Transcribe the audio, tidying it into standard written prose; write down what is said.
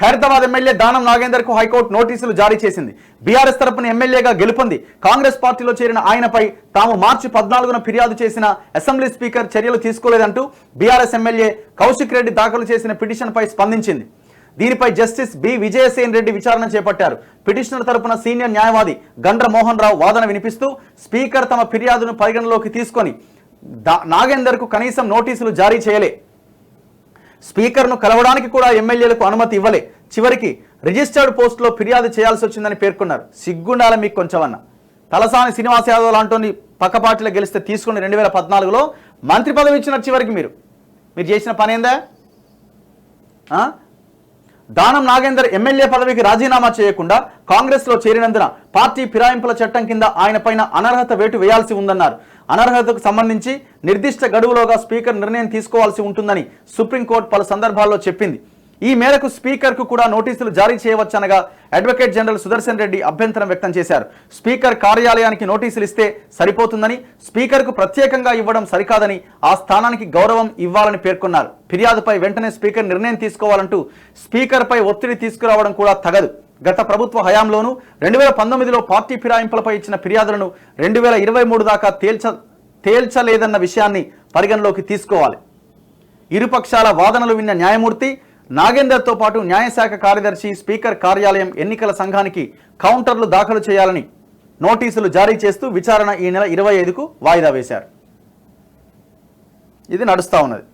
Khairatabad MLA దానం నాగేందర్కు high court నోటీసులు జారీ చేసింది. బీఆర్ఎస్ తరపున ఎమ్మెల్యేగా గెలుపొంది కాంగ్రెస్ పార్టీలో చేరిన ఆయనపై తాము మార్చి 14న ఫిర్యాదు చేసిన అసెంబ్లీ స్పీకర్ చర్యలు తీసుకోలేదంటూ బీఆర్ఎస్ ఎమ్మెల్యే కౌశిక్ రెడ్డి దాఖలు చేసిన పిటిషన్పై స్పందించింది. దీనిపై జస్టిస్ బి విజయసేన్ రెడ్డి విచారణ చేపట్టారు. పిటిషనర్ తరపున సీనియర్ న్యాయవాది గండ్ర మోహన్ రావు వాదన వినిపిస్తూ స్పీకర్ తమ ఫిర్యాదును పరిగణలోకి తీసుకొని నాగేందర్కు కనీసం నోటీసులు జారీ చేయలే, స్పీకర్ను కలవడానికి కూడా ఎమ్మెల్యేలకు అనుమతి ఇవ్వలే, చివరికి రిజిస్టర్డ్ పోస్టులో ఫిర్యాదు చేయాల్సి వచ్చిందని పేర్కొన్నారు. సిగ్గుండాల మీకు కొంచెమన్నా. తలసాని శ్రీనివాస్ యాదవ్ లాంటి పక్క పార్టీలో గెలిస్తే తీసుకుని 2014లో మంత్రి పదవి ఇచ్చిన చివరికి మీరు చేసిన పని ఏందా? దానం నాగేందర్ ఎమ్మెల్యే పదవికి రాజీనామా చేయకుండా కాంగ్రెస్లో చేరినందున పార్టీ ఫిరాయింపుల చట్టం కింద ఆయన పైన అనర్హత వేటు వేయాల్సి ఉందన్నారు. అనర్హతకు సంబంధించి నిర్దిష్ట గడువులోగా స్పీకర్ నిర్ణయం తీసుకోవాల్సి ఉంటుందని సుప్రీంకోర్టు పలు సందర్భాల్లో చెప్పింది. ఈ మేరకు స్పీకర్కు కూడా నోటీసులు జారీ చేయవచ్చనగా అడ్వకేట్ జనరల్ సుదర్శన్ రెడ్డి అభ్యంతరం వ్యక్తం చేశారు. స్పీకర్ కార్యాలయానికి నోటీసులు ఇస్తే సరిపోతుందని, స్పీకర్కు ప్రత్యేకంగా ఇవ్వడం సరికాదని, ఆ స్థానానికి గౌరవం ఇవ్వాలని పేర్కొన్నారు. ఫిర్యాదుపై వెంటనే స్పీకర్ నిర్ణయం తీసుకోవాలంటూ స్పీకర్పై ఒత్తిడి తీసుకురావడం కూడా తగదు. గత ప్రభుత్వ హయాంలోనూ 2019లో పార్టీ ఫిరాయింపులపై ఇచ్చిన ఫిర్యాదులను 2023 దాకా తేల్చలేదన్న విషయాన్ని పరిగణలోకి తీసుకోవాలి. ఇరుపక్షాల వాదనలు విన్న న్యాయమూర్తి నాగేందర్తో పాటు న్యాయశాఖ కార్యదర్శి స్పీకర్ కార్యాలయం ఎన్నికల సంఘానికి కౌంటర్లు దాఖలు చేయాలని నోటీసులు జారీ చేస్తూ విచారణ ఈ నెల 25కు వాయిదా వేశారు. ఇది నడుస్తూ ఉన్నది.